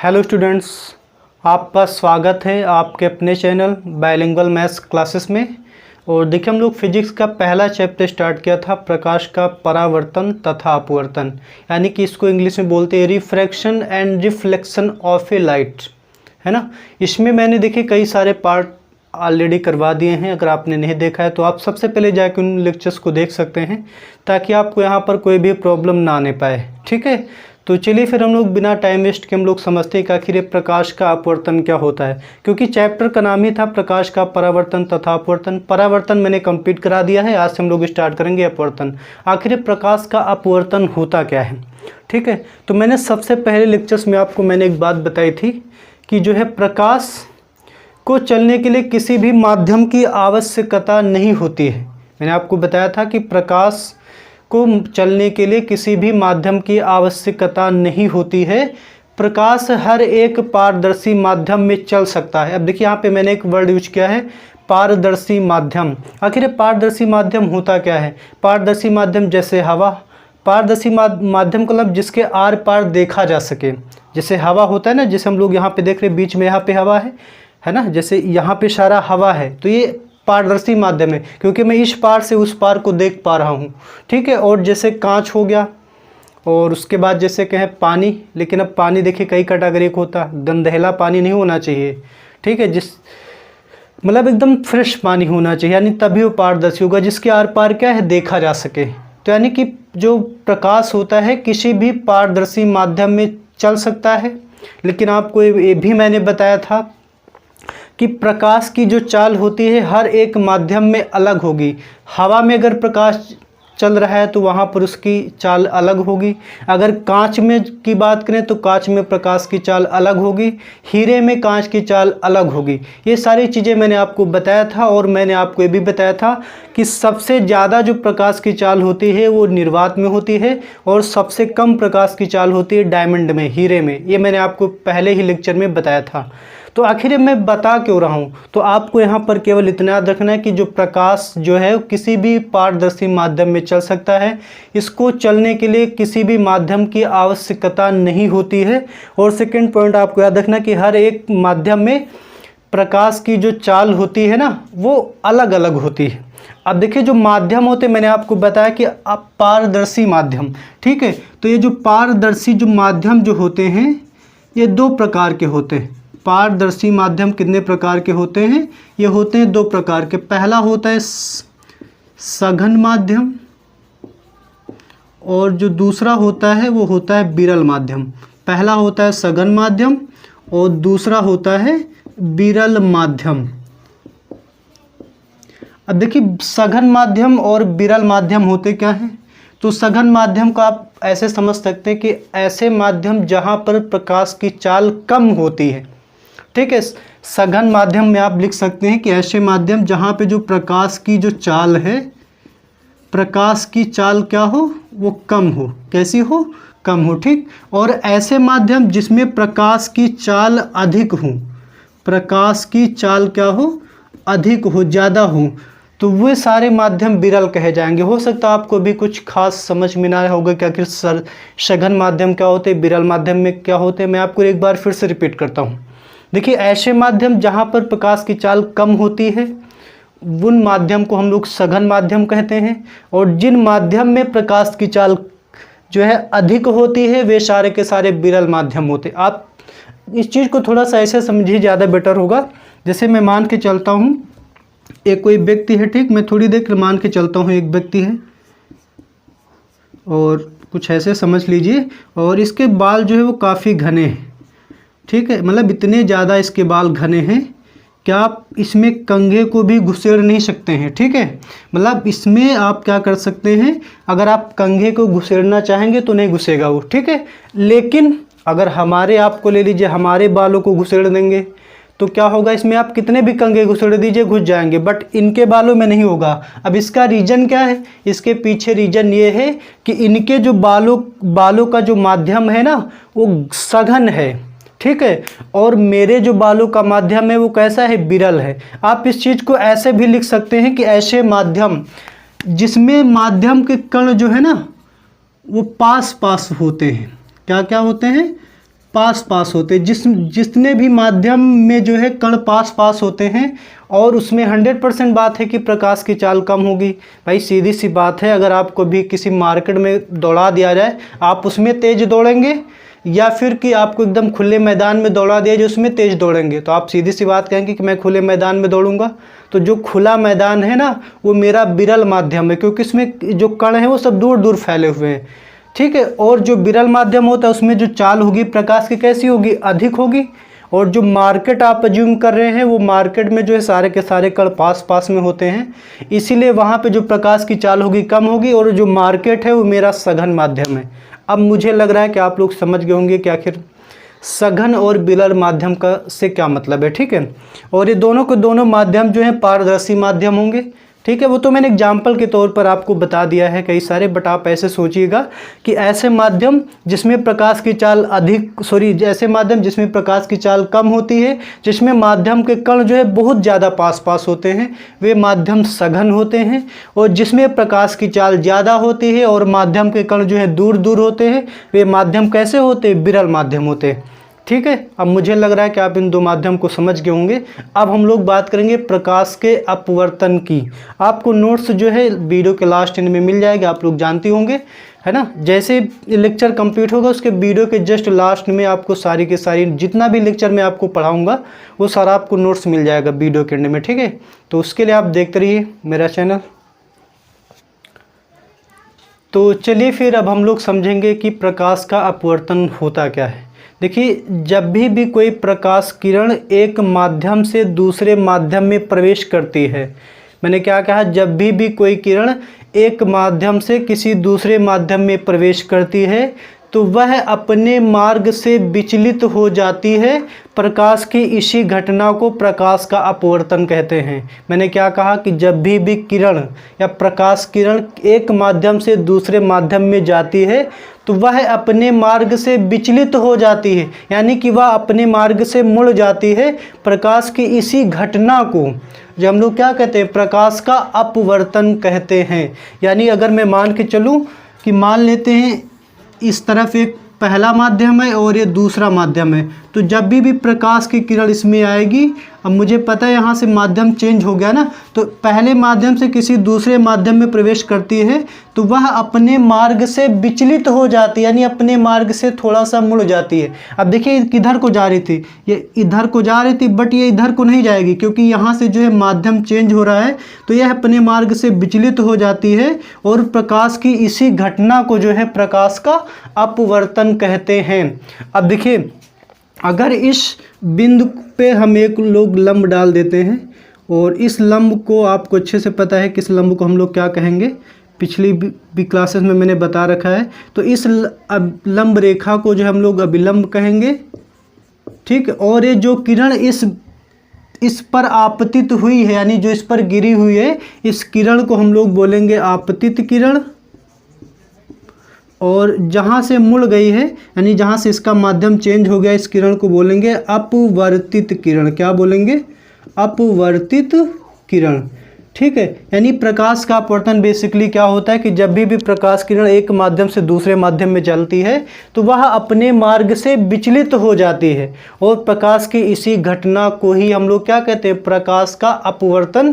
Hello students, आपका स्वागत है आपके अपने चैनल बायलिंगुअल मैथ्स क्लासेस में। और देखिए हम लोग फिजिक्स का पहला चैप्टर स्टार्ट किया था, प्रकाश का परावर्तन तथा अपवर्तन, यानी कि इसको इंग्लिश में बोलते हैं refraction and reflection of A light, है ना। इसमें मैंने देखिए कई सारे पार्ट ऑलरेडी करवा दिए हैं। अगर आपने नहीं देखा है तो आप सबसे पहले जाकर उन लेक्चर्स को देख सकते हैं, ताकि आपको यहाँ पर कोई भी प्रॉब्लम ना आने पाए। ठीक है, तो चलिए फिर हम लोग बिना टाइम वेस्ट के हम लोग समझते हैं कि आखिर ये प्रकाश का अपवर्तन क्या होता है, क्योंकि चैप्टर का नाम ही था प्रकाश का परावर्तन तथा अपवर्तन। परावर्तन मैंने कंप्लीट करा दिया है, आज से हम लोग स्टार्ट करेंगे अपवर्तन। आखिर प्रकाश का अपवर्तन होता क्या है। ठीक है, तो मैंने सबसे पहले लेक्चर्स में आपको मैंने एक बात बताई थी कि जो है प्रकाश को चलने के लिए किसी भी माध्यम की आवश्यकता नहीं होती है। मैंने आपको बताया था कि प्रकाश को चलने के लिए किसी भी माध्यम की आवश्यकता नहीं होती है। प्रकाश हर एक पारदर्शी माध्यम में चल सकता है। अब देखिए यहाँ पे मैंने एक वर्ड यूज किया है, पारदर्शी माध्यम। आखिर पारदर्शी माध्यम होता क्या है। पारदर्शी माध्यम जैसे हवा, पारदर्शी माध्यम का मतलब जिसके आर पार देखा जा सके। जैसे हवा होता है ना, जैसे हम लोग यहाँ पे देख रहे हैं बीच में यहाँ पे हवा है ना, जैसे यहाँ पे सारा हवा है, तो ये पारदर्शी माध्यम है, क्योंकि मैं इस पार से उस पार को देख पा रहा हूँ। ठीक है, और जैसे कांच हो गया, और उसके बाद जैसे कहें पानी, लेकिन अब पानी देखिए कई कैटेगरी का होता है। गंदहला पानी नहीं होना चाहिए, ठीक है, मतलब एकदम फ्रेश पानी होना चाहिए, यानी तभी वो पारदर्शी होगा, जिसके आर पार क्या है देखा जा सके। तो यानी कि जो प्रकाश होता है किसी भी पारदर्शी माध्यम में चल सकता है। लेकिन आपको ये भी मैंने बताया था कि प्रकाश की जो चाल होती है हर एक माध्यम में अलग होगी। हवा में अगर प्रकाश चल रहा है तो वहाँ पर उसकी चाल अलग होगी। अगर कांच में की बात करें तो कांच में प्रकाश की चाल अलग होगी, हीरे में कांच की चाल अलग होगी। ये सारी चीज़ें मैंने आपको बताया था। और मैंने आपको ये भी बताया था कि सबसे ज़्यादा जो प्रकाश की चाल होती है वो निर्वात में होती है, और सबसे कम प्रकाश की चाल होती है डायमंड में, हीरे में। ये मैंने आपको पहले ही लेक्चर में बताया था। तो आखिर मैं बता क्यों रहा हूँ, तो आपको यहाँ पर केवल इतना याद रखना है कि जो प्रकाश जो है किसी भी पारदर्शी माध्यम में चल सकता है। इसको चलने के लिए किसी भी माध्यम की आवश्यकता नहीं होती है। और सेकंड पॉइंट आपको याद रखना कि हर एक माध्यम में प्रकाश की जो चाल होती है ना वो अलग अलग होती है। अब देखिए जो माध्यम होते मैंने आपको बताया कि अब पारदर्शी माध्यम, ठीक है, तो ये जो पारदर्शी जो माध्यम जो होते हैं ये दो प्रकार के होते हैं। पारदर्शी माध्यम कितने प्रकार के होते हैं, ये होते हैं दो प्रकार के। पहला होता है सघन माध्यम, और जो दूसरा होता है वो होता है विरल माध्यम। पहला होता है सघन माध्यम और दूसरा होता है विरल माध्यम। अब देखिए सघन माध्यम और विरल माध्यम होते क्या हैं। तो सघन माध्यम को आप ऐसे समझ सकते हैं कि ऐसे माध्यम जहाँ पर प्रकाश की चाल कम होती है। ठीक है, सघन माध्यम में आप लिख सकते हैं कि ऐसे माध्यम जहाँ पे जो प्रकाश की जो चाल है, प्रकाश की चाल क्या हो, वो कम हो। कैसी हो, कम हो। ठीक, और ऐसे माध्यम जिसमें प्रकाश की चाल अधिक हो, प्रकाश की चाल क्या हो, अधिक हो, ज़्यादा हो, तो वे सारे माध्यम विरल कहे जाएंगे। हो सकता है आपको भी कुछ खास समझ में ना आया होगा कि आखिर सघन माध्यम क्या होते हैं, विरल माध्यम में क्या होते हैं। मैं आपको एक बार फिर से रिपीट करता हूँ। देखिए ऐसे माध्यम जहाँ पर प्रकाश की चाल कम होती है उन माध्यम को हम लोग सघन माध्यम कहते हैं, और जिन माध्यम में प्रकाश की चाल जो है अधिक होती है वे सारे के सारे विरल माध्यम होते हैं। आप इस चीज़ को थोड़ा सा ऐसे समझिए, ज़्यादा बेटर होगा। जैसे मैं मान के चलता हूँ एक कोई व्यक्ति है, ठीक, मैं थोड़ी देर मान के चलता हूँ एक व्यक्ति है, और कुछ ऐसे समझ लीजिए, और इसके बाल जो है वो काफ़ी घने हैं। ठीक है, मतलब इतने ज़्यादा इसके बाल घने हैं कि आप इसमें कंघे को भी घुसेड़ नहीं सकते हैं। ठीक है, मतलब इसमें आप क्या कर सकते हैं, अगर आप कंघे को घुसेड़ना चाहेंगे तो नहीं घुसेगा वो। ठीक है, लेकिन अगर हमारे आपको ले लीजिए, हमारे बालों को घुसेड़ देंगे तो क्या होगा, इसमें आप कितने भी कंघे घुसेड़ दीजिए घुस जाएंगे, बट इनके बालों में नहीं होगा। अब इसका रीज़न क्या है, इसके पीछे रीज़न ये है कि इनके जो बालों का जो माध्यम है ना वो सघन है। ठीक है, और मेरे जो बालों का माध्यम है वो कैसा है, विरल है। आप इस चीज़ को ऐसे भी लिख सकते हैं कि ऐसे माध्यम जिसमें माध्यम के कण जो है ना वो पास पास होते हैं। क्या क्या होते हैं, पास पास होते हैं। जितने भी माध्यम में जो है कण पास पास होते हैं और उसमें 100% बात है कि प्रकाश की चाल कम होगी। भाई सीधी सी बात है, अगर आपको भी किसी मार्केट में दौड़ा दिया जाए, आप उसमें तेज़ दौड़ेंगे या फिर कि आपको एकदम खुले मैदान में दौड़ा दिया जाए उसमें तेज़ दौड़ेंगे? तो आप सीधी सी बात कहेंगे कि मैं खुले मैदान में दौड़ूंगा। तो जो खुला मैदान है ना, वो मेरा विरल माध्यम है, क्योंकि इसमें जो कण हैं वो सब दूर दूर फैले हुए हैं, ठीक है। और जो विरल माध्यम होता है उसमें जो चाल होगी प्रकाश की कैसी होगी? अधिक होगी। और जो मार्केट आप अज्यूम कर रहे हैं, वो मार्केट में जो है सारे के सारे कण पास पास में होते हैं, इसीलिए वहाँ पे जो प्रकाश की चाल होगी कम होगी। और जो मार्केट है वो मेरा सघन माध्यम है। अब मुझे लग रहा है कि आप लोग समझ गए होंगे कि आखिर सघन और विरल माध्यम का से क्या मतलब है, ठीक है। और ये दोनों के दोनों माध्यम जो है पारदर्शी माध्यम होंगे, ठीक है। वो तो मैंने एग्जाम्पल के तौर पर आपको बता दिया है कई सारे, बट आप ऐसे सोचिएगा कि ऐसे माध्यम जिसमें प्रकाश की चाल ऐसे माध्यम जिसमें प्रकाश की चाल कम होती है, जिसमें माध्यम के कण जो है बहुत ज़्यादा पास पास होते हैं, वे माध्यम सघन होते हैं। और जिसमें प्रकाश की चाल ज़्यादा होती है और माध्यम के कण जो है दूर दूर होते हैं, वे माध्यम कैसे होते हैं? विरल माध्यम होते हैं, ठीक है। अब मुझे लग रहा है कि आप इन दो माध्यम को समझ गए होंगे। अब हम लोग बात करेंगे प्रकाश के अपवर्तन की। आपको नोट्स जो है वीडियो के लास्ट एंड में मिल जाएगा, आप लोग जानते होंगे, है ना। जैसे लेक्चर कंप्लीट होगा उसके वीडियो के जस्ट लास्ट में आपको सारी के सारी जितना भी लेक्चर मैं आपको पढ़ाऊँगा वो सारा आपको नोट्स मिल जाएगा वीडियो के एंड में, ठीक है। तो उसके लिए आप देखते रहिए मेरा चैनल। तो चलिए फिर अब हम लोग समझेंगे कि प्रकाश का अपवर्तन होता क्या है। देखिए, जब भी कोई प्रकाश किरण एक माध्यम से दूसरे माध्यम में प्रवेश करती है, मैंने क्या कहा? जब भी कोई किरण एक माध्यम से किसी दूसरे माध्यम में प्रवेश करती है तो वह अपने मार्ग से विचलित हो जाती है। प्रकाश की इसी घटना को प्रकाश का अपवर्तन कहते हैं। मैंने क्या कहा कि जब भी किरण या प्रकाश किरण एक माध्यम से दूसरे माध्यम में जाती है तो वह अपने मार्ग से विचलित हो जाती है, यानी कि वह अपने मार्ग से मुड़ जाती है। प्रकाश की इसी घटना को जो हम लोग क्या कहते हैं? प्रकाश का अपवर्तन कहते हैं। यानी अगर मैं मान के चलूँ कि मान लेते हैं इस तरफ एक पहला माध्यम है और ये दूसरा माध्यम है, तो जब भी प्रकाश की किरण इसमें आएगी, अब मुझे पता है यहाँ से माध्यम चेंज हो गया ना, तो पहले माध्यम से किसी दूसरे माध्यम में प्रवेश करती है तो वह अपने मार्ग से विचलित हो जाती है, यानी अपने मार्ग से थोड़ा सा मुड़ जाती है। अब देखिए किधर को जा रही थी? ये इधर को जा रही थी, बट ये इधर को नहीं जाएगी क्योंकि यहाँ से जो है माध्यम चेंज हो रहा है, तो यह अपने मार्ग से विचलित हो जाती है। और प्रकाश की इसी घटना को जो है प्रकाश का अपवर्तन कहते हैं। अब देखिए, अगर इस बिंदु पे हम एक लोग लंब डाल देते हैं और इस लंब को आपको अच्छे से पता है किस लंब को हम लोग क्या कहेंगे, पिछली भी क्लासेस में मैंने बता रखा है। तो इस लंब रेखा को जो हम लोग अभिलंब कहेंगे, ठीक। और ये जो किरण इस पर आपतित हुई है, यानी जो इस पर गिरी हुई है, इस किरण को हम लोग बोलेंगे आपतित किरण। और जहाँ से मुड़ गई है, यानी जहाँ से इसका माध्यम चेंज हो गया, इस किरण को बोलेंगे अपवर्तित किरण। क्या बोलेंगे? अपवर्तित किरण, ठीक है। यानी प्रकाश का अपवर्तन बेसिकली क्या होता है कि जब भी प्रकाश किरण एक माध्यम से दूसरे माध्यम में चलती है तो वह अपने मार्ग से विचलित हो जाती है। और प्रकाश की इसी घटना को ही हम लोग क्या कहते हैं? प्रकाश का अपवर्तन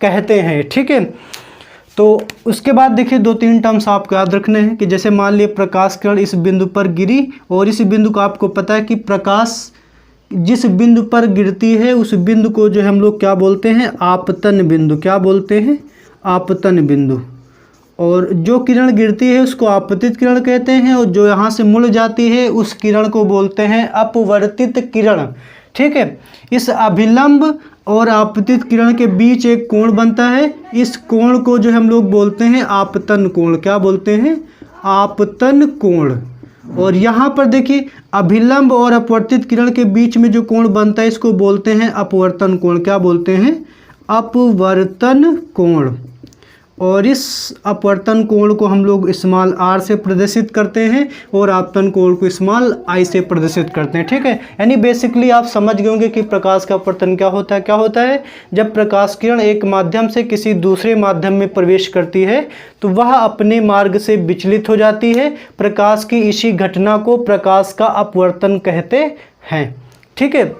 कहते हैं, ठीक है। तो उसके बाद देखिए 2-3 टर्म्स आपको याद रखने हैं कि जैसे मान लिया प्रकाश किरण इस बिंदु पर गिरी और इस बिंदु को आपको पता है कि प्रकाश जिस बिंदु पर गिरती है उस बिंदु को जो हम लोग क्या बोलते हैं? आपतन बिंदु। क्या बोलते हैं? आपतन बिंदु। और जो किरण गिरती है उसको आपतित किरण कहते हैं और जो यहाँ से मुड़ जाती है उस किरण को बोलते हैं अपवर्तित किरण, ठीक है। इस अभिलंब और आपतित किरण के बीच एक कोण बनता है, इस कोण को जो हम लोग बोलते हैं आपतन कोण। क्या बोलते हैं? आपतन कोण। और यहाँ पर देखिए अभिलंब और अपवर्तित किरण के बीच में जो कोण बनता है इसको बोलते हैं अपवर्तन कोण। क्या बोलते हैं? अपवर्तन कोण। और इस अपवर्तन कोण को हम लोग स्मॉल r से प्रदर्शित करते हैं और आपतन कोण को स्मॉल i से प्रदर्शित करते हैं। ठीक है, यानी बेसिकली आप समझ गए होंगे कि प्रकाश का अपवर्तन क्या होता है। जब प्रकाश किरण एक माध्यम से किसी दूसरे माध्यम में प्रवेश करती है तो वह अपने मार्ग से विचलित हो जाती है। प्रकाश की इसी घटना को प्रकाश का अपवर्तन कहते हैं। ठीक है,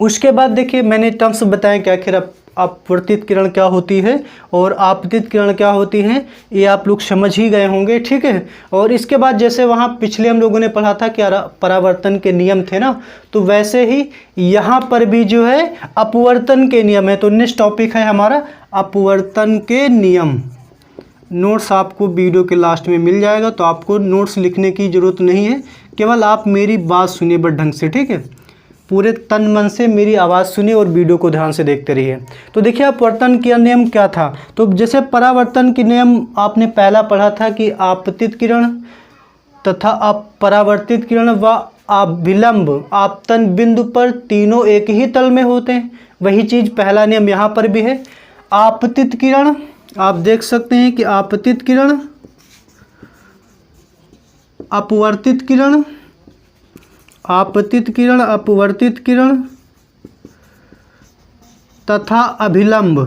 उसके बाद देखिए मैंने टर्म्स बताए कि आखिर अपवर्तित किरण क्या होती है और आपतित किरण क्या होती है, ये आप लोग समझ ही गए होंगे। ठीक है, और इसके बाद जैसे वहाँ पिछले हम लोगों ने पढ़ा था कि परावर्तन के नियम थे ना, तो वैसे ही यहाँ पर भी जो है अपवर्तन के नियम है। तो नेक्स्ट टॉपिक है हमारा अपवर्तन के नियम। नोट्स आपको वीडियो के लास्ट में मिल जाएगा, तो आपको नोट्स लिखने की ज़रूरत नहीं है, केवल आप मेरी बात सुनिए बस ढंग से। ठीक है, पूरे तन मन से मेरी आवाज़ सुनिए और वीडियो को ध्यान से देखते रहिए। तो देखिए अपवर्तन का नियम क्या था। तो जैसे परावर्तन के नियम आपने पहला पढ़ा था कि आपतित किरण तथा परावर्तित किरण व अभिलंब आपतन बिंदु पर तीनों एक ही तल में होते हैं। वही चीज़ पहला नियम यहाँ पर भी है। आपतित किरण आप देख सकते हैं कि आपतित किरण, अपवर्तित किरण, आपतित किरण, अपवर्तित किरण तथा अभिलंब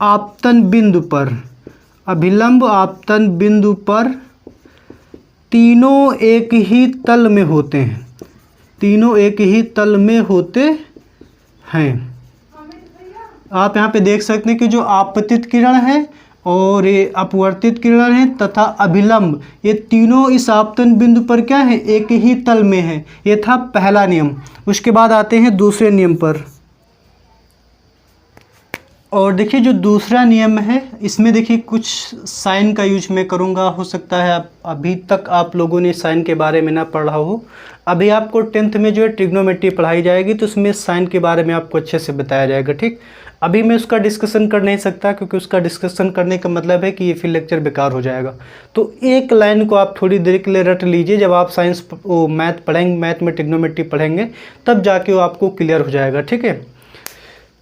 आपतन बिंदु पर, अभिलंब आपतन बिंदु पर तीनों एक ही तल में होते हैं। तीनों एक ही तल में होते हैं। आप यहाँ पे देख सकते हैं कि जो आपतित किरण है और ये अपवर्तित किरण है तथा अभिलंब, ये तीनों इस आपतन बिंदु पर क्या है, एक ही तल में है। ये था पहला नियम। उसके बाद आते हैं दूसरे नियम पर। और देखिए जो दूसरा नियम है इसमें देखिए कुछ साइन का यूज मैं करूँगा। हो सकता है अभी तक आप लोगों ने साइन के बारे में ना पढ़ा हो। अभी आपको 10th में जो है ट्रिग्नोमेट्री पढ़ाई जाएगी, तो उसमें साइन के बारे में आपको अच्छे से बताया जाएगा। ठीक, अभी मैं उसका डिस्कशन कर नहीं सकता, क्योंकि उसका डिस्कशन करने का मतलब है कि ये फिर लेक्चर बेकार हो जाएगा। तो एक लाइन को आप थोड़ी देर के लिए रट लीजिए। जब आप साइंस मैथ पढ़ेंगे, मैथ में ट्रिग्नोमेट्री पढ़ेंगे, तब जाके वो आपको क्लियर हो जाएगा। ठीक है,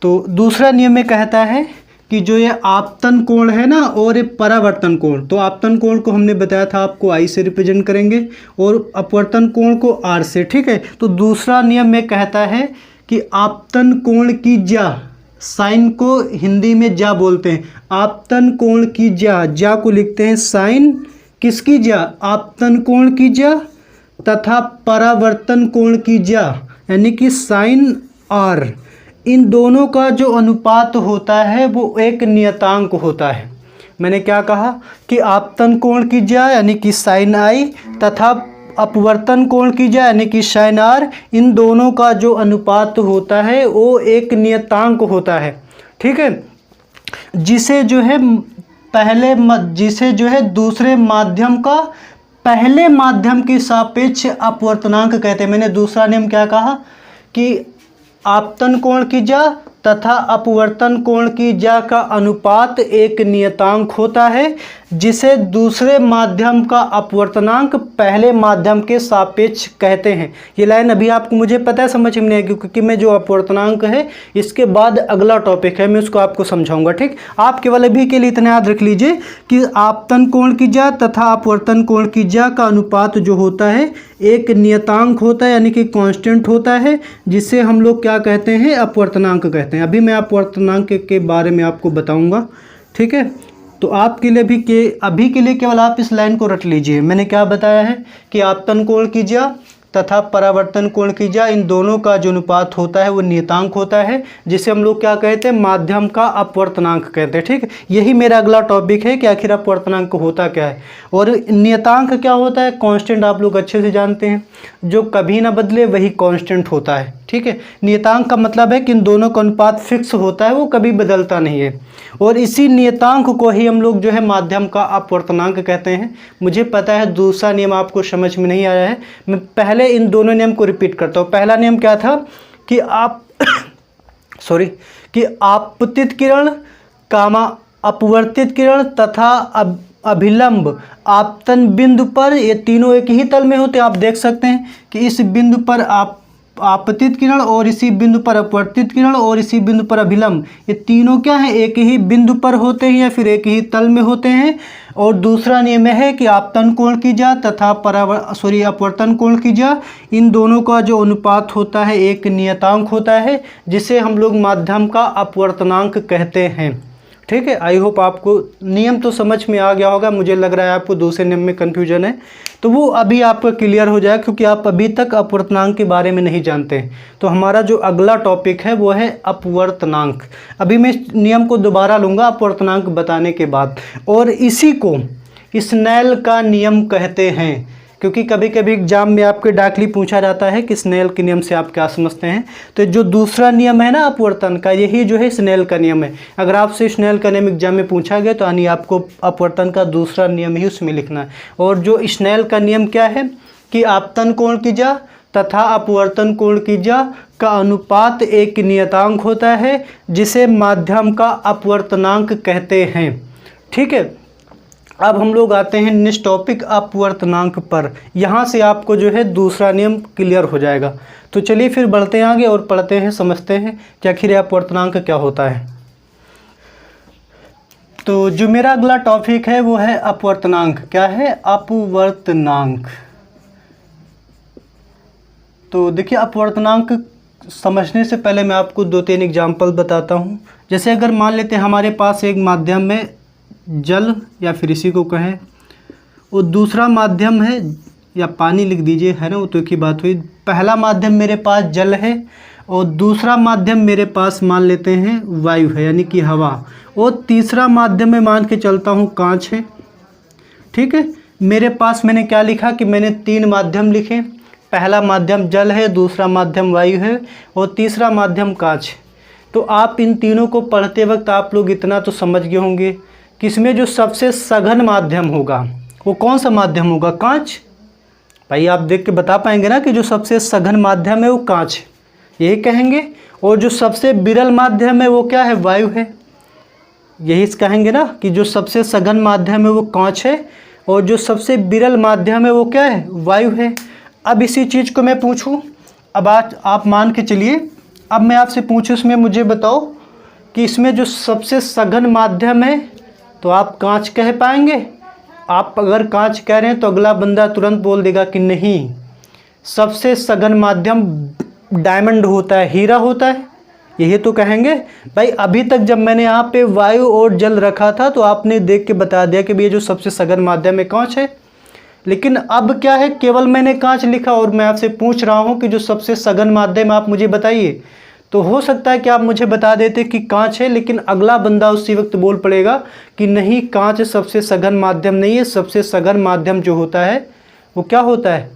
तो दूसरा नियम में कहता है कि जो ये आपतन कोण है ना और ये परावर्तन कोण, तो आपतन कोण को हमने बताया था आपको I से रिप्रेजेंट करेंगे और अपवर्तन कोण को R से। ठीक है, तो दूसरा नियम में कहता है कि आपतन कोण की ज्या, साइन को हिंदी में ज्या बोलते हैं, आपतन कोण की ज्या को लिखते हैं साइन, किसकी ज्या, आपतन कोण की ज्या तथा परावर्तन कोण की ज्या यानी कि साइन R, इन दोनों का जो अनुपात होता है वो एक नियतांक होता है। मैंने क्या कहा कि आपतन कोण की ज्या यानी कि साइन I तथा अपवर्तन कोण की ज्या यानी कि साइन R, इन दोनों का जो अनुपात होता है वो एक नियतांक होता है। ठीक है, जिसे जो है दूसरे माध्यम का पहले माध्यम के सापेक्ष अपवर्तनांक कहते हैं। मैंने दूसरा नियम क्या कहा कि आपतन कोण की ज्या तथा अपवर्तन कोण की ज्या का अनुपात एक नियतांक होता है, जिसे दूसरे माध्यम का अपवर्तनांक पहले माध्यम के सापेक्ष कहते हैं। ये लाइन अभी आपको मुझे पता है समझ में नहीं आएगी, क्योंकि मैं जो अपवर्तनांक है इसके बाद अगला टॉपिक है, मैं उसको आपको समझाऊंगा। ठीक, आप केवल अभी के लिए इतना याद रख लीजिए कि आपतन कोण की ज्या तथा अपवर्तन कोण की ज्या का अनुपात जो होता है एक नियतांक होता है, यानी कि कांस्टेंट होता है, जिसे हम लोग क्या कहते हैं, अपवर्तनांक कहते हैं। अभी मैं अपवर्तनांक के बारे में आपको बताऊंगा। ठीक है, तो आपके लिए अभी के लिए केवल आप इस लाइन को रट लीजिए। मैंने क्या बताया है कि आपतन कोण की ज्या तथा परावर्तन कोण की ज्या, इन दोनों का जो अनुपात होता है वो नियतांक होता है, जिसे हम लोग क्या कहते हैं, माध्यम का अपवर्तनांक कहते हैं। ठीक, यही मेरा अगला टॉपिक है कि आखिर अपवर्तनांक होता क्या है और नियतांक क्या होता है। कांस्टेंट आप लोग अच्छे से जानते हैं, जो कभी ना बदले वही कांस्टेंट होता है। ठीक है, नियतांक का मतलब है कि इन दोनों का अनुपात फिक्स होता है, वो कभी बदलता नहीं है, और इसी नियतांक को ही हम लोग जो है माध्यम का अपवर्तनांक कहते हैं। मुझे पता है दूसरा नियम आपको समझ में नहीं आया है, मैं पहले इन दोनों नियम को रिपीट करता हूँ। पहला नियम क्या था कि कि आपतित किरण कामा अपवर्तित किरण तथा अभिलंब आपतन बिंदु पर, ये तीनों एक ही तल में होते हैं। आप देख सकते हैं कि इस बिंदु पर आपतित किरण और इसी बिंदु पर अपवर्तित किरण और इसी बिंदु पर अभिलंब, ये तीनों क्या है, एक ही बिंदु पर होते हैं या फिर एक ही तल में होते हैं। और दूसरा नियम है कि आपतन कोण की ज्या तथा अपवर्तन कोण की ज्या, इन दोनों का जो अनुपात होता है एक नियतांक होता है, जिसे हम लोग माध्यम का अपवर्तनांक कहते हैं। ठीक है, आई होप आपको नियम तो समझ में आ गया होगा। मुझे लग रहा है आपको दूसरे नियम में कन्फ्यूजन है, तो वो अभी आपका क्लियर हो जाएगा, क्योंकि आप अभी तक अपवर्तनांक के बारे में नहीं जानते हैं। तो हमारा जो अगला टॉपिक है वो है अपवर्तनांक। अभी मैं नियम को दोबारा लूँगा अपवर्तनांक बताने के बाद, और इसी को स्नेल का नियम कहते हैं, क्योंकि कभी कभी एग्जाम में आपके डायरेक्टली पूछा जाता है कि स्नेल के नियम से आप क्या समझते हैं। तो जो दूसरा नियम है ना अपवर्तन का, यही जो है स्नेल का नियम है। अगर आपसे स्नेल का नियम एग्जाम में पूछा गया तो यानी आपको अपवर्तन का दूसरा नियम ही उसमें लिखना है। और जो स्नेल का नियम क्या है कि आपतन कोण की ज्या तथा अपवर्तन कोण की ज्या का अनुपात एक नियतांक होता है, जिसे माध्यम का अपवर्तनांक कहते हैं। ठीक है, अब हम लोग आते हैं नेक्स्ट टॉपिक अपवर्तनांक पर। यहाँ से आपको जो है दूसरा नियम क्लियर हो जाएगा। तो चलिए फिर बढ़ते हैं आगे और पढ़ते हैं, समझते हैं कि आखिर अपवर्तनांक क्या होता है। तो जो मेरा अगला टॉपिक है वो है अपवर्तनांक। क्या है? अपवर्तनांक। तो देखिए, अपवर्तनांक समझने से पहले मैं आपको 2-3 एग्जाम्पल बताता हूँ। जैसे अगर मान लेते हैं हमारे पास एक माध्यम में जल या फिर इसी को कहें, और दूसरा माध्यम है, या पानी लिख दीजिए, है ना, वो तो एक ही बात हुई। पहला माध्यम मेरे पास जल है और दूसरा माध्यम मेरे पास मान लेते हैं वायु है, यानी कि हवा, और तीसरा माध्यम में मान के चलता हूँ कांच है। ठीक है, मेरे पास मैंने क्या लिखा कि मैंने 3 माध्यम लिखे। पहला माध्यम जल है, दूसरा माध्यम वायु है और तीसरा माध्यम कांच। तो आप इन तीनों को पढ़ते वक्त आप लोग इतना तो समझ गए होंगे कि इसमें जो सबसे सघन माध्यम होगा वो कौन सा माध्यम होगा? कांच। भाई आप देख के बता पाएंगे ना कि जो सबसे सघन माध्यम है वो कांच, यही कहेंगे। और जो सबसे विरल माध्यम है वो क्या है? वायु है। यही कहेंगे ना कि जो सबसे सघन माध्यम है वो कांच है और जो सबसे विरल माध्यम है वो क्या है? वायु है। अब इसी चीज़ को मैं पूछूं, अब आज आप मान के चलिए, अब मैं आपसे पूछूं इसमें मुझे बताओ कि इसमें जो सबसे सघन माध्यम है तो आप कांच कह पाएंगे? आप अगर कांच कह रहे हैं तो अगला बंदा तुरंत बोल देगा कि नहीं, सबसे सघन माध्यम डायमंड होता है, हीरा होता है, यही तो कहेंगे। भाई अभी तक जब मैंने यहाँ पे वायु और जल रखा था तो आपने देख के बता दिया कि भैया जो सबसे सघन माध्यम है कांच है। लेकिन अब क्या है, केवल मैंने कांच लिखा और मैं आपसे पूछ रहा हूँ कि जो सबसे सघन माध्यम आप मुझे बताइए। तो हो सकता है कि आप मुझे बता देते कि कांच है, लेकिन अगला बंदा उसी वक्त बोल पड़ेगा कि नहीं, कांच सबसे सघन माध्यम नहीं है, सबसे सघन माध्यम जो होता है वो क्या होता है?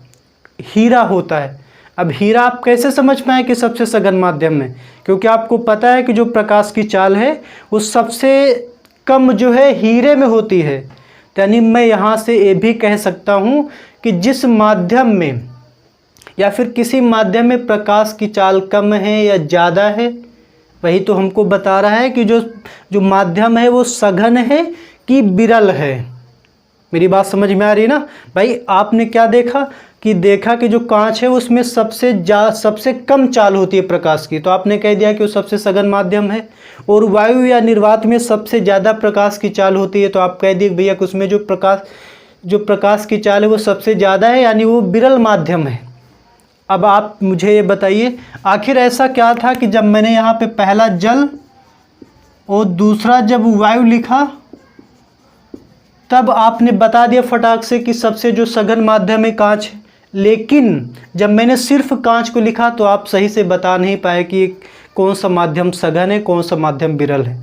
हीरा होता है। अब हीरा आप कैसे समझ पाए कि सबसे सघन माध्यम है? क्योंकि आपको पता है कि जो प्रकाश की चाल है वो सबसे कम जो है हीरे में होती है। यानी मैं यहाँ से ये भी कह सकता हूँ कि जिस माध्यम में या फिर किसी माध्यम में प्रकाश की चाल कम है या ज़्यादा है, वही तो हमको बता रहा है कि जो माध्यम है वो सघन है कि विरल है। मेरी बात समझ में आ रही है ना? भाई आपने क्या देखा कि जो कांच है उसमें सबसे कम चाल होती है प्रकाश की, तो आपने कह दिया कि वो सबसे सघन माध्यम है। और वायु या निर्वात में सबसे ज़्यादा प्रकाश की चाल होती है, तो आप कह दिए भैया कि उसमें जो प्रकाश की चाल है वो सबसे ज़्यादा है, यानी वो विरल माध्यम है। अब आप मुझे ये बताइए, आखिर ऐसा क्या था कि जब मैंने यहाँ पे पहला जल और दूसरा जब वायु लिखा तब आपने बता दिया फटाक से कि सबसे जो सघन माध्यम है कांच है। लेकिन जब मैंने सिर्फ कांच को लिखा तो आप सही से बता नहीं पाए कि कौन सा माध्यम सघन है, कौन सा माध्यम विरल है।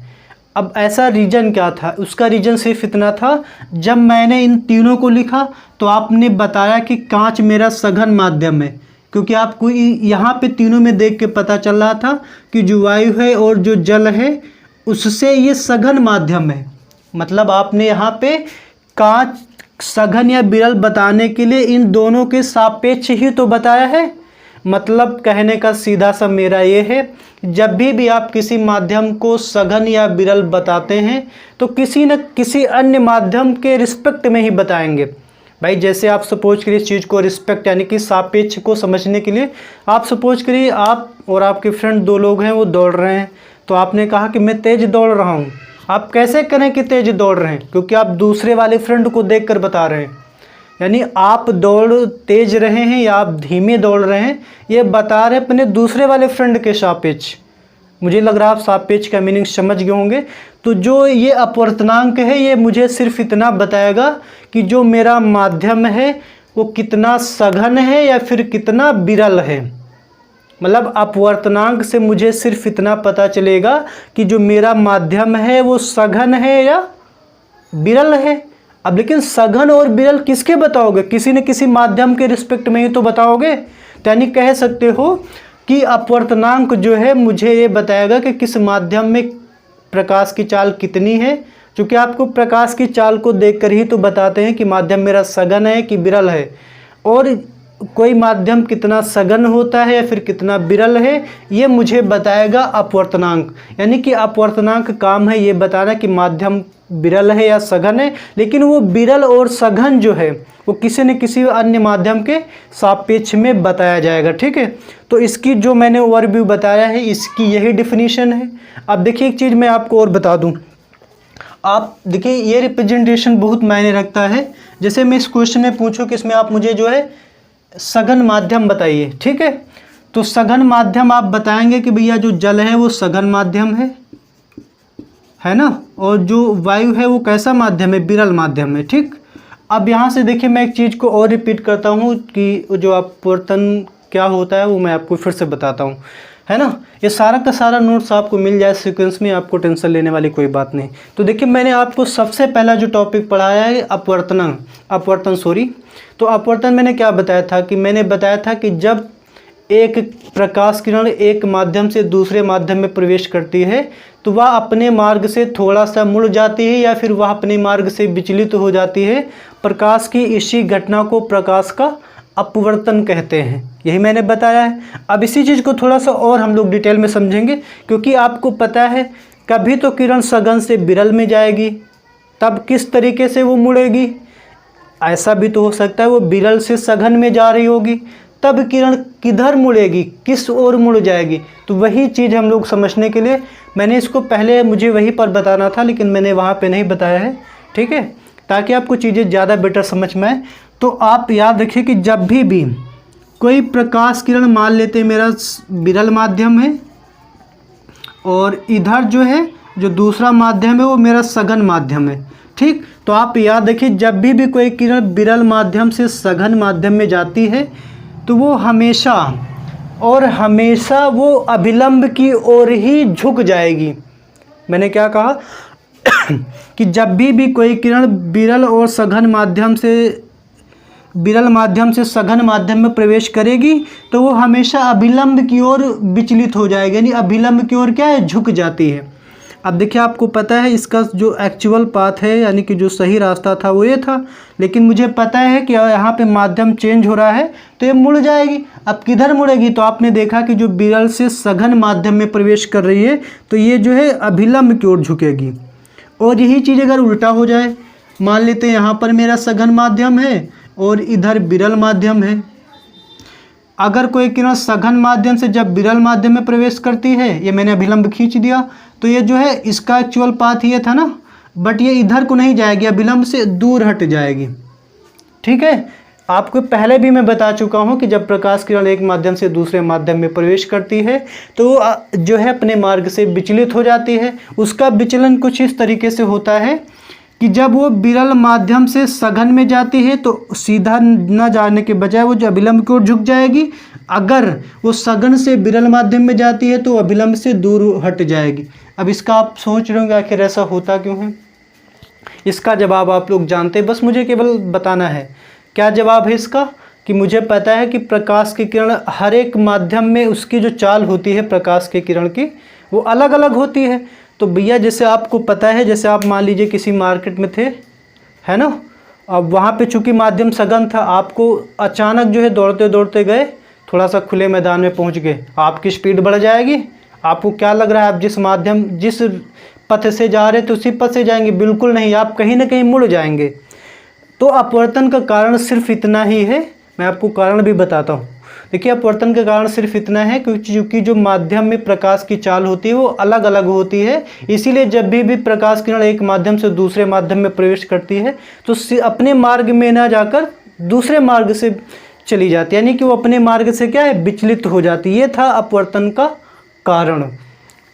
अब ऐसा रीज़न क्या था? उसका रीज़न सिर्फ इतना था, जब मैंने इन तीनों को लिखा तो आपने बताया कि कांच मेरा सघन माध्यम है, क्योंकि आपको यहाँ पे तीनों में देख के पता चल रहा था कि जो वायु है और जो जल है उससे ये सघन माध्यम है। मतलब आपने यहाँ पे कांच सघन या विरल बताने के लिए इन दोनों के सापेक्ष ही तो बताया है। मतलब कहने का सीधा सा मेरा ये है, जब भी आप किसी माध्यम को सघन या विरल बताते हैं तो किसी न किसी अन्य माध्यम के रिस्पेक्ट में ही बताएंगे। भाई जैसे आप सपोज करिए इस चीज़ को रिस्पेक्ट यानी कि सापेक्ष को समझने के लिए, आप सपोज करिए आप और आपके फ्रेंड दो लोग हैं, वो दौड़ रहे हैं, तो आपने कहा कि मैं तेज़ दौड़ रहा हूँ। आप कैसे करें कि तेज़ दौड़ रहे हैं? क्योंकि आप दूसरे वाले फ्रेंड को देखकर बता रहे हैं, यानी आप दौड़ तेज रहे हैं या आप धीमे दौड़ रहे हैं, ये बता रहे अपने दूसरे वाले फ्रेंड के सापेक्ष। मुझे लग रहा है आप सापेक्ष का मीनिंग समझ गए होंगे। तो जो ये अपवर्तनांक है, ये मुझे सिर्फ इतना बताएगा कि जो मेरा माध्यम है वो कितना सघन है या फिर कितना विरल है। मतलब अपवर्तनांक से मुझे सिर्फ इतना पता चलेगा कि जो मेरा माध्यम है वो सघन है या विरल है। अब लेकिन सघन और विरल किसके बताओगे? किसी न किसी माध्यम के रिस्पेक्ट में ही तो बताओगे। तो यानी कह सकते हो कि अपवर्तनांक जो है मुझे ये बताएगा कि किस माध्यम में प्रकाश की चाल कितनी है, क्योंकि आपको प्रकाश की चाल को देखकर ही तो बताते हैं कि माध्यम मेरा सघन है कि विरल है। और कोई माध्यम कितना सघन होता है या फिर कितना विरल है, ये मुझे बताएगा अपवर्तनांक। यानी कि अपवर्तनांक काम है ये बताना कि माध्यम विरल है या सघन है, लेकिन वो विरल और सघन जो है वो किसी न किसी अन्य माध्यम के सापेक्ष में बताया जाएगा। ठीक है, तो इसकी जो मैंने ओवरव्यू बताया है, इसकी यही डिफिनीशन है। अब देखिए एक चीज़ मैं आपको और बता दूं, आप देखिए ये रिप्रेजेंटेशन बहुत मायने रखता है। जैसे मैं इस क्वेश्चन में पूछूं कि इसमें आप मुझे जो है सघन माध्यम बताइए। ठीक है, तो सघन माध्यम आप बताएंगे कि भैया जो जल है वो सघन माध्यम है ना, और जो वायु है वो कैसा माध्यम है? विरल माध्यम है। ठीक, अब यहाँ से देखिए मैं एक चीज़ को और रिपीट करता हूँ कि जो अपवर्तन क्या होता है वो मैं आपको फिर से बताता हूँ, है ना। ये सारा का सारा नोट्स आपको मिल जाए सीक्वेंस में, आपको टेंशन लेने वाली कोई बात नहीं। तो देखिए मैंने आपको सबसे पहला जो टॉपिक पढ़ाया है अपवर्तन। तो अपवर्तन मैंने क्या बताया था कि मैंने बताया था कि जब एक प्रकाश किरण एक माध्यम से दूसरे माध्यम में प्रवेश करती है तो वह अपने मार्ग से थोड़ा सा मुड़ जाती है या फिर वह अपने मार्ग से विचलित हो जाती है। प्रकाश की इसी घटना को प्रकाश का अपवर्तन कहते हैं, यही मैंने बताया है। अब इसी चीज़ को थोड़ा सा और हम लोग डिटेल में समझेंगे, क्योंकि आपको पता है कभी तो किरण सघन से विरल में जाएगी, तब किस तरीके से वो मुड़ेगी? ऐसा भी तो हो सकता है वो विरल से सघन में जा रही होगी, तब किरण किधर मुड़ेगी, किस ओर मुड़ जाएगी? तो वही चीज़ हम लोग समझने के लिए मैंने इसको पहले मुझे वहीं पर बताना था, लेकिन मैंने वहाँ पे नहीं बताया है। ठीक है, ताकि आपको चीज़ें ज़्यादा बेटर समझ में आए। तो आप याद रखिए कि जब भी कोई प्रकाश किरण मान लेते हैं मेरा विरल माध्यम है, और इधर जो है जो दूसरा माध्यम है वो मेरा सघन माध्यम है। ठीक, तो आप याद रखिए जब भी कोई किरण विरल माध्यम से सघन माध्यम में जाती है तो वो हमेशा और हमेशा वो अभिलंब की ओर ही झुक जाएगी। मैंने क्या कहा कि जब भी कोई किरण विरल माध्यम से सघन माध्यम में प्रवेश करेगी तो वो हमेशा अभिलंब की ओर विचलित हो जाएगी, यानी अभिलंब की ओर क्या है? झुक जाती है। अब देखिए आपको पता है इसका जो एक्चुअल पाथ है, यानी कि जो सही रास्ता था वो ये था, लेकिन मुझे पता है कि यहाँ पे माध्यम चेंज हो रहा है तो ये मुड़ जाएगी। अब किधर मुड़ेगी? तो आपने देखा कि जो विरल से सघन माध्यम में प्रवेश कर रही है तो ये जो है अभिलंब की ओर झुकेगी। और यही चीज़ अगर उल्टा हो जाए, मान लेते हैं यहाँ पर मेरा सघन माध्यम है और इधर विरल माध्यम है। अगर कोई किरण सघन माध्यम से जब विरल माध्यम में प्रवेश करती है, ये मैंने अभिलंब खींच दिया, तो ये जो है इसका एक्चुअल पाथ ये था ना, बट ये इधर को नहीं जाएगी, अभिलंब से दूर हट जाएगी। ठीक है, आपको पहले भी मैं बता चुका हूँ कि जब प्रकाश किरण एक माध्यम से दूसरे माध्यम में प्रवेश करती है तो जो है अपने मार्ग से विचलित हो जाती है। उसका विचलन कुछ इस तरीके से होता है कि जब वो विरल माध्यम से सघन में जाती है तो सीधा न जाने के बजाय वो जो अभिलंब की ओर झुक जाएगी। अगर वो सघन से विरल माध्यम में जाती है तो अभिलंब से दूर हट जाएगी। अब इसका आप सोच रहे होंगे आखिर ऐसा होता क्यों है? इसका जवाब आप लोग जानते हैं, बस मुझे केवल बताना है। क्या जवाब है इसका? कि मुझे पता है कि प्रकाश की किरण हर एक माध्यम में उसकी जो चाल होती है प्रकाश के किरण की वो अलग अलग होती है। तो भैया जैसे आपको पता है, जैसे आप मान लीजिए किसी मार्केट में थे, है ना, अब वहाँ पे चूँकि माध्यम सघन था, आपको अचानक जो है दौड़ते दौड़ते गए, थोड़ा सा खुले मैदान में पहुँच गए, आपकी स्पीड बढ़ जाएगी। आपको क्या लग रहा है आप जिस पथ से जा रहे थे उसी पथ से जाएंगे? बिल्कुल नहीं, आप कहीं ना कहीं मुड़ जाएंगे। तो अपवर्तन का कारण सिर्फ इतना ही है, मैं आपको कारण भी बताता हूँ। देखिए अपवर्तन का कारण सिर्फ इतना है क्योंकि जो माध्यम में प्रकाश की चाल होती है वो अलग अलग होती है, इसीलिए जब भी प्रकाश किरण एक माध्यम से दूसरे माध्यम में प्रवेश करती है तो अपने मार्ग में ना जाकर दूसरे मार्ग से चली जाती है, यानी कि वो अपने मार्ग से क्या है, विचलित हो जाती है। ये था अपवर्तन का कारण,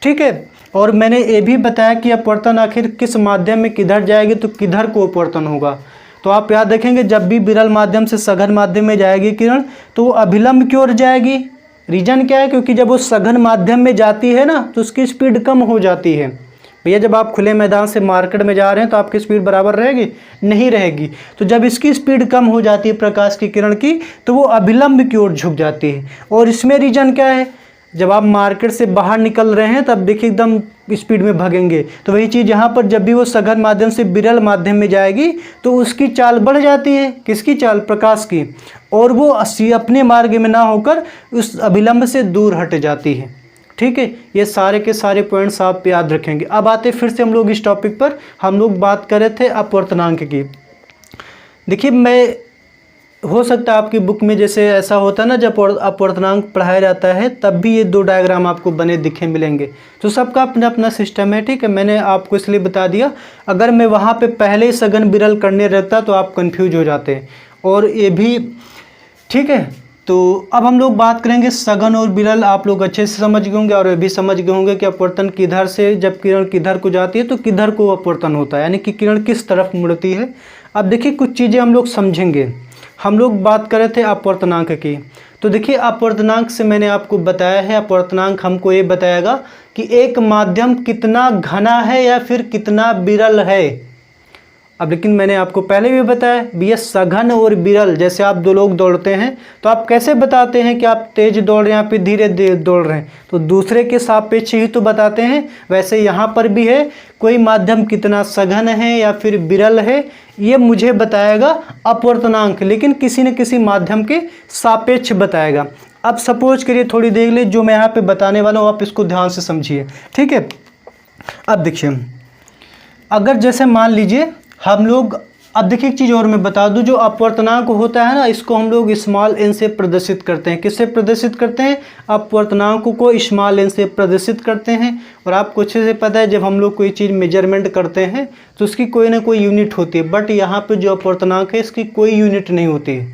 ठीक है। और मैंने ये भी बताया कि अपवर्तन आखिर किस माध्यम में किधर जाएगी, तो किधर को अपवर्तन होगा। तो आप याद रखेंगे जब भी विरल माध्यम से सघन माध्यम में जाएगी किरण तो वो अभिलंब की ओर जाएगी। रीजन क्या है, क्योंकि जब वो सघन माध्यम में जाती है ना तो उसकी स्पीड कम हो जाती है। भैया जब आप खुले मैदान से मार्केट में जा रहे हैं तो आपकी स्पीड बराबर रहेगी, नहीं रहेगी। तो जब इसकी स्पीड कम हो जाती है प्रकाश की किरण की तो वो अभिलंब की ओर झुक जाती है। और इसमें रीजन क्या है, जब आप मार्केट से बाहर निकल रहे हैं तब देखिए एकदम स्पीड में भागेंगे, तो वही चीज़ यहाँ पर जब भी वो सघन माध्यम से विरल माध्यम में जाएगी तो उसकी चाल बढ़ जाती है। किसकी चाल, प्रकाश की, और वो अपने मार्ग में ना होकर उस अभिलंब से दूर हट जाती है, ठीक है। ये सारे के सारे पॉइंट्स आप याद रखेंगे। अब आते फिर से हम लोग इस टॉपिक पर, हम लोग बात कर रहे थे अपवर्तनांक की। देखिए मैं, हो सकता है आपकी बुक में जैसे ऐसा होता है ना जब अपवर्तनांक पढ़ाया जाता है तब भी ये दो डायग्राम आपको बने दिखे मिलेंगे, तो सबका अपना अपना सिस्टम है, ठीक है। मैंने आपको इसलिए बता दिया, अगर मैं वहाँ पे पहले ही सघन विरल करने रहता तो आप कंफ्यूज हो जाते हैं, और ये भी ठीक है। तो अब हम लोग बात करेंगे सघन और विरल। आप लोग अच्छे से समझ गए होंगे और ये भी समझ गए होंगे कि अपवर्तन किधर से, जब किरण किधर को जाती है तो किधर को अपवर्तन होता है, यानी कि किरण किस तरफ मुड़ती है। अब देखिए कुछ चीज़ें हम लोग समझेंगे। हम लोग बात कर रहे थे अपवर्तनांक की, तो देखिए अपवर्तनांक से मैंने आपको बताया है, अपवर्तनांक हमको ये बताएगा कि एक माध्यम कितना घना है या फिर कितना विरल है। अब लेकिन मैंने आपको पहले भी बताया भैया सघन और विरल, जैसे आप दो लोग दौड़ते हैं तो आप कैसे बताते हैं कि आप तेज दौड़ रहे हैं या फिर धीरे दौड़ रहे हैं, तो दूसरे के सापेक्ष ही तो बताते हैं। वैसे यहाँ पर भी है, कोई माध्यम कितना सघन है या फिर विरल है ये मुझे बताएगा अपवर्तनांक, लेकिन किसी न किसी माध्यम के सापेक्ष बताएगा। अब सपोज करिए थोड़ी देर ले, जो मैं यहाँ पे बताने वाला हूँ आप इसको ध्यान से समझिए, ठीक है। अब देखिए, अगर जैसे मान लीजिए हम लोग, अब देखिए एक चीज़ और मैं बता दूं, जो अपवर्तनांक होता है ना इसको हम लोग स्मॉल एन से प्रदर्शित करते हैं। किससे प्रदर्शित करते हैं, अपवर्तनांक को स्मॉल एन से प्रदर्शित करते हैं। और आपको अच्छे से पता है जब हम लोग कोई चीज़ मेजरमेंट करते हैं तो उसकी कोई ना कोई यूनिट होती है, बट यहाँ पर जो अपवर्तनांक है इसकी कोई यूनिट नहीं होती है,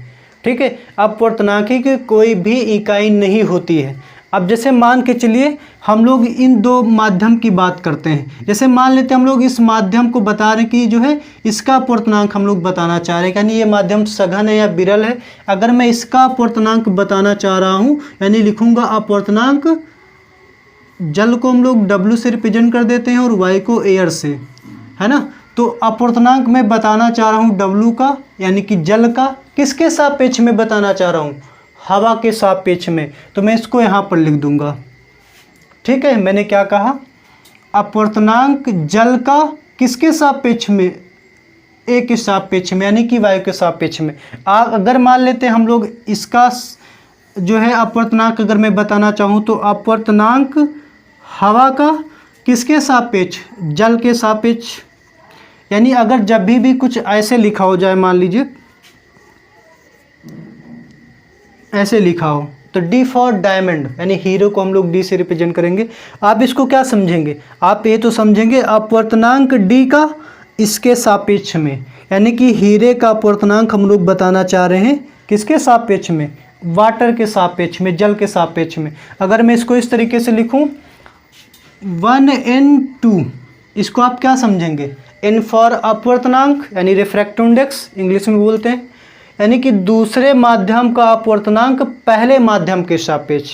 ठीक है। अपवर्तनांक की कोई भी इकाई नहीं होती है। अब जैसे मान के चलिए हम लोग इन दो माध्यम की बात करते हैं, जैसे मान लेते हैं हम लोग इस माध्यम को बता रहे हैं कि जो है इसका अपवर्तनांक हम लोग बताना चाह रहे हैं, यानी ये माध्यम सघन है या विरल है। अगर मैं इसका अपवर्तनांक बताना चाह रहा हूँ, यानी लिखूंगा अपवर्तनांक, जल को हम लोग W से रिप्रेजेंट कर देते हैं और Y को एयर से, है ना। तो अपवर्तनांक मैं बताना चाह रहा हूँ W का, यानी कि जल का, किसके सापेक्ष में बताना चाह रहा हूँ, हवा के सापेक्ष में। तो मैं इसको यहाँ पर लिख दूंगा, ठीक है। मैंने क्या कहा, अपवर्तनांक जल का किसके सापेक्ष में, ए के सापेक्ष में, यानी कि वायु के सापेक्ष में। अगर मान लेते हैं हम लोग इसका जो है अपवर्तनांक अगर मैं बताना चाहूँ तो अपवर्तनांक हवा का किसके सापेक्ष, जल के सापेक्ष। यानी अगर जब भी कुछ ऐसे लिखा हो जाए, मान लीजिए ऐसे लिखा हो तो D फॉर डायमंड, यानी हीरो को हम लोग D से रिप्रेजेंट करेंगे। आप इसको क्या समझेंगे, आप ये तो समझेंगे अपवर्तनांक D का इसके सापेक्ष में, यानी कि हीरे का अपवर्तनांक हम लोग बताना चाह रहे हैं किसके सापेक्ष में, वाटर के सापेक्ष में, जल के सापेक्ष में। अगर मैं इसको इस तरीके से लिखूं 1n2, इसको आप क्या समझेंगे, n फॉर अपवर्तनांक यानी रिफ्रैक्टिव इंडेक्स इंग्लिश में बोलते हैं, यानी कि दूसरे माध्यम का अपवर्तनांक पहले माध्यम के सापेक्ष,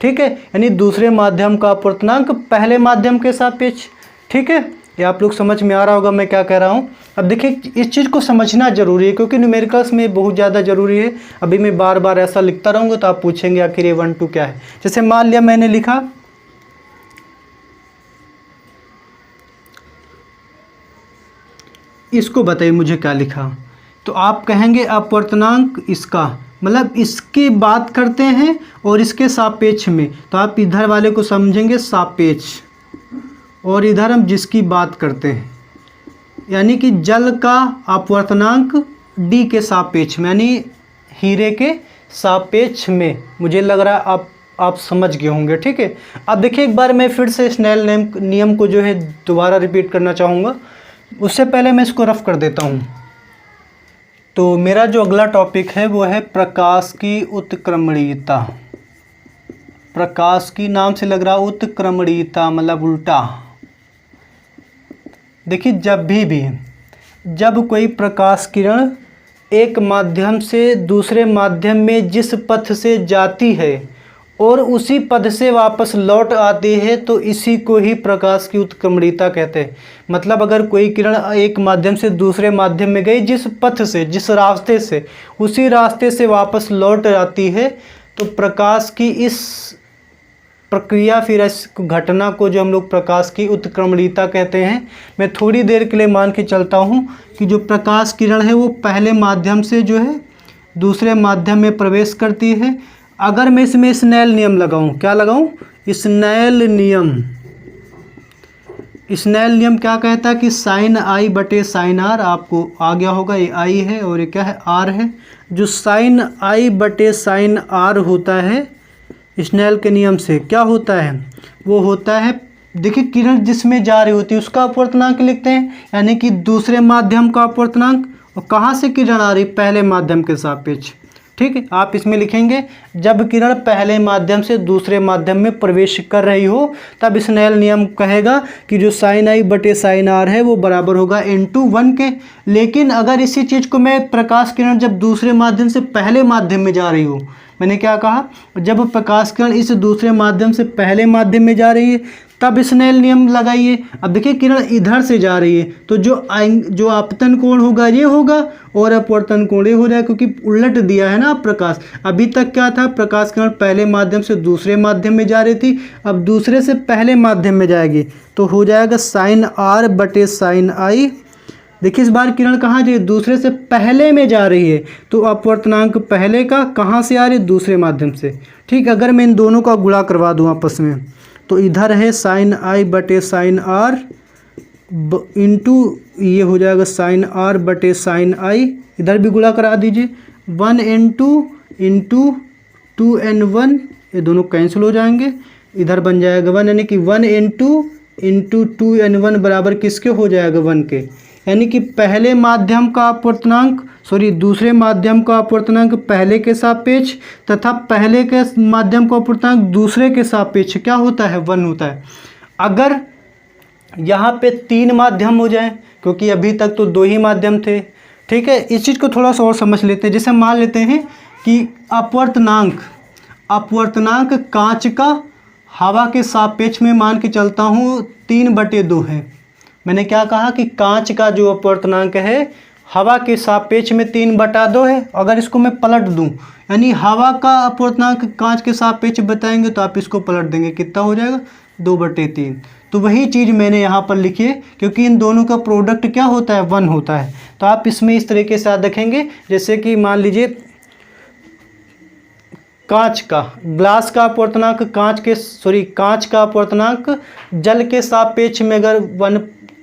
ठीक है। यानी दूसरे माध्यम का अपवर्तनांक पहले माध्यम के सापेक्ष, ठीक है। ये आप लोग समझ में आ रहा होगा मैं क्या कह रहा हूँ। अब देखिए इस चीज़ को समझना जरूरी है क्योंकि न्यूमेरिकल्स में बहुत ज़्यादा जरूरी है। अभी मैं बार बार ऐसा लिखता रहूँगा तो आप पूछेंगे आखिर ये 1 2 क्या है। जैसे मान लिया मैंने लिखा इसको, बताइए मुझे क्या लिखा, तो आप कहेंगे अपवर्तनांक इसका, मतलब इसकी बात करते हैं और इसके सापेक्ष में, तो आप इधर वाले को समझेंगे सापेक्ष और इधर हम जिसकी बात करते हैं, यानी कि जल का अपवर्तनांक डी के सापेक्ष में, यानी हीरे के सापेक्ष में। मुझे लग रहा है आप समझ गए होंगे। ठीक है, अब देखिए एक बार मैं फिर से स्नेल नियम को जो है दोबारा रिपीट करना चाहूँगा। उससे पहले मैं इसको रफ कर देता हूँ। तो मेरा जो अगला टॉपिक है वो है प्रकाश की उत्क्रमणीयता। प्रकाश की नाम से लग रहा उत्क्रमणीयता मतलब उल्टा। देखिए जब कोई प्रकाश किरण एक माध्यम से दूसरे माध्यम में जिस पथ से जाती है और उसी पथ से वापस लौट आती है तो इसी को ही प्रकाश की उत्क्रमणीयता कहते हैं। मतलब अगर कोई किरण एक माध्यम से दूसरे माध्यम में गई, जिस पथ से, जिस रास्ते से, उसी रास्ते से वापस लौट आती है तो प्रकाश की इस प्रक्रिया, फिर इस घटना को जो हम लोग प्रकाश की उत्क्रमणीयता कहते हैं। मैं थोड़ी देर के लिए मान के चलता हूँ कि जो प्रकाश किरण है वो पहले माध्यम से जो है दूसरे माध्यम में प्रवेश करती है। अगर मैं इसमें स्नेल नियम लगाऊं, क्या लगाऊं? स्नेल नियम। स्नेल नियम क्या कहता है कि साइन आई बटे साइन आर, आपको आ गया होगा, ये आई है और ये क्या है? आर है। जो साइन आई बटे साइन आर होता है स्नेल के नियम से क्या होता है? वो होता है, देखिए किरण जिसमें जा रही होती है उसका अपवर्तनांक लिखते हैं, यानी कि दूसरे माध्यम का अपवर्तनांक। और कहाँ से किरण आ रही? पहले माध्यम के सापेक्ष। ठीक है, आप इसमें लिखेंगे जब किरण पहले माध्यम से दूसरे माध्यम में प्रवेश कर रही हो तब स्नेल नियम कहेगा कि जो साइन आई बटे साइन आर है वो बराबर होगा n/1 के। लेकिन अगर इसी चीज़ को मैं प्रकाश किरण जब दूसरे माध्यम से पहले माध्यम में जा रही हो, मैंने क्या कहा? जब प्रकाश किरण इस दूसरे माध्यम से पहले माध्यम में जा रही है तब स्नेल नियम लगाइए। अब देखिए किरण इधर से जा रही है तो जो आपतन कोण होगा ये होगा और अपवर्तन कोण ये हो जाएगा, क्योंकि उलट दिया है ना प्रकाश। अभी तक क्या था? प्रकाश किरण पहले माध्यम से दूसरे माध्यम में जा रही थी, अब दूसरे से पहले माध्यम में जाएगी तो हो जाएगा साइन आर बटे साइन आई। देखिए इस बार किरण कहाँ जा रही है? दूसरे से पहले में जा रही है तो अपवर्तनांक पहले का कहाँ से आ रही है? दूसरे माध्यम से। ठीक, अगर मैं इन दोनों का गुणा करवा दूँ आपस में तो इधर है साइन आई बटे साइन आर इंटू ये हो जाएगा साइन आर बटे साइन आई। इधर भी गुणा करा दीजिए, 1n2 इंटू 2n1, ये दोनों कैंसिल हो जाएंगे, इधर बन जाएगा 1, यानी कि 1n2 इंटू 2n1 बराबर किसके हो जाएगा? 1 के। यानी कि पहले माध्यम का अपवर्तनांक दूसरे माध्यम का अपवर्तनांक पहले के सापेक्ष तथा पहले के माध्यम का अपवर्तनांक दूसरे के सापेक्ष क्या होता है? 1 होता है। अगर यहाँ पे 3 माध्यम हो जाए, क्योंकि अभी तक तो 2 ही माध्यम थे। ठीक है, इस चीज़ को थोड़ा सा और समझ लेते हैं। जैसे मान लेते हैं कि अपवर्तनांक कांच का हवा के सापेक्ष में मान के चलता हूँ 3/2 है। मैंने क्या कहा कि कांच का जो अपवर्तनांक है हवा के सापेक्ष में 3/2 है। अगर इसको मैं पलट दूं, यानी हवा का अपवर्तनांक कांच के सापेक्ष बताएंगे तो आप इसको पलट देंगे, कितना हो जाएगा? 2/3। तो वही चीज़ मैंने यहाँ पर लिखी है, क्योंकि इन दोनों का प्रोडक्ट क्या होता है? 1 होता है। तो आप इसमें इस तरीके से याद रखेंगे, जैसे कि मान लीजिए कांच का, ग्लास का अपवर्तनांक कांच का अपवर्तनांक जल के सापेक्ष में अगर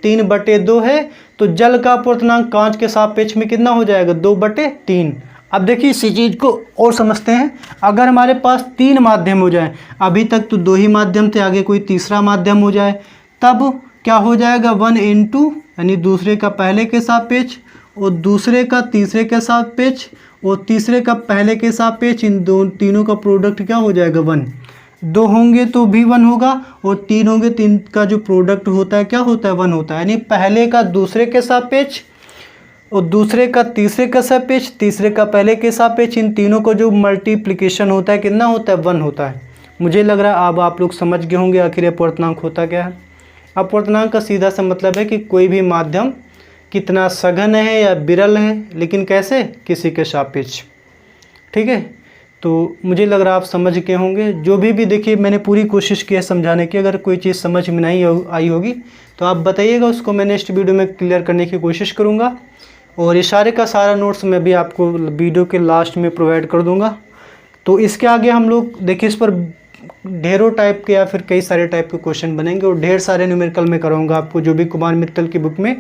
3/2 है तो जल का अपवर्तनांक कांच के सापेक्ष में कितना हो जाएगा? 2/3। अब देखिए इसी चीज़ को और समझते हैं। अगर हमारे पास 3 माध्यम हो जाए, अभी तक तो 2 ही माध्यम थे, आगे कोई तीसरा माध्यम हो जाए तब क्या हो जाएगा? 1n2, यानी दूसरे का पहले के सापेक्ष और दूसरे का तीसरे के सापेक्ष और तीसरे का पहले के सापेक्ष, इन तीनों का प्रोडक्ट क्या हो जाएगा? 1। 2 होंगे तो भी 1 होगा और 3 होंगे, 3 का जो प्रोडक्ट होता है क्या होता है? 1 होता है। यानी पहले का दूसरे के सापेक्ष और दूसरे का तीसरे का सापेक्ष, तीसरे का पहले के सापेक्ष, इन तीनों को जो मल्टीप्लिकेशन होता है कितना होता है? 1 होता है। मुझे लग रहा है अब आप लोग समझ गए होंगे आखिर अपवर्तनांक होता क्या है। अपवर्तनांक का सीधा सा मतलब है कि कोई भी माध्यम कितना सघन है या विरल है, लेकिन कैसे? किसी के सापेक्ष। ठीक है, तो मुझे लग रहा है आप समझ गए होंगे। जो भी देखिए मैंने पूरी कोशिश की है समझाने की, अगर कोई चीज़ समझ में नहीं आई होगी तो आप बताइएगा, उसको मैं नेक्स्ट वीडियो में क्लियर करने की कोशिश करूँगा। और इशारे का सारा नोट्स मैं भी आपको वीडियो के लास्ट में प्रोवाइड कर दूँगा। तो इसके आगे हम लोग देखिए इस पर ढेरों टाइप के या फिर कई सारे टाइप के क्वेश्चन बनेंगे और ढेर सारे न्यूमेरिकल में कराऊँगा आपको, जो भी कुमार मित्तल की बुक में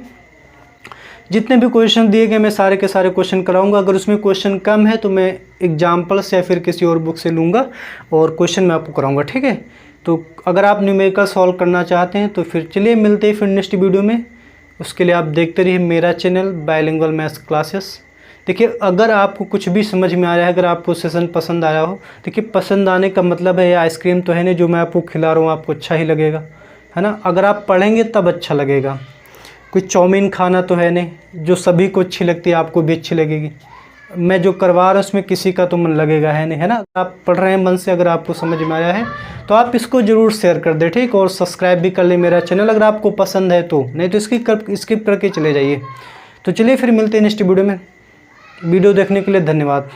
जितने भी क्वेश्चन दिए गए मैं सारे के सारे क्वेश्चन कराऊंगा। अगर उसमें क्वेश्चन कम है तो मैं एग्जाम्पल्स या फिर किसी और बुक से लूँगा और क्वेश्चन मैं आपको कराऊंगा, ठीक है। तो अगर आप न्यूमेरिकल सॉल्व करना चाहते हैं तो फिर चलिए मिलते हैं फिर नेक्स्ट वीडियो में। उसके लिए आप देखते रहिए मेरा चैनल बायलिंगुअल मैथ्स क्लासेस। देखिए, अगर आपको कुछ भी समझ में आ रहा है, अगर आपको सेशन पसंद आया हो, देखिए पसंद आने का मतलब है आइसक्रीम तो है नहीं जो मैं आपको खिला रहा हूँ आपको अच्छा ही लगेगा, है ना। अगर आप पढ़ेंगे तब अच्छा लगेगा। कोई चाउमीन खाना तो है नहीं जो सभी को अच्छी लगती है आपको भी अच्छी लगेगी। मैं जो करवा रहा हूँ उसमें किसी का तो मन लगेगा है नहीं, है ना। आप पढ़ रहे हैं मन से, अगर आपको समझ में आया है तो आप इसको ज़रूर शेयर कर दें, ठीक। और सब्सक्राइब भी कर लें मेरा चैनल अगर आपको पसंद है तो, नहीं तो स्किप करके चले जाइए। तो चलिए फिर मिलते हैं नेक्स्ट वीडियो में। वीडियो देखने के लिए धन्यवाद।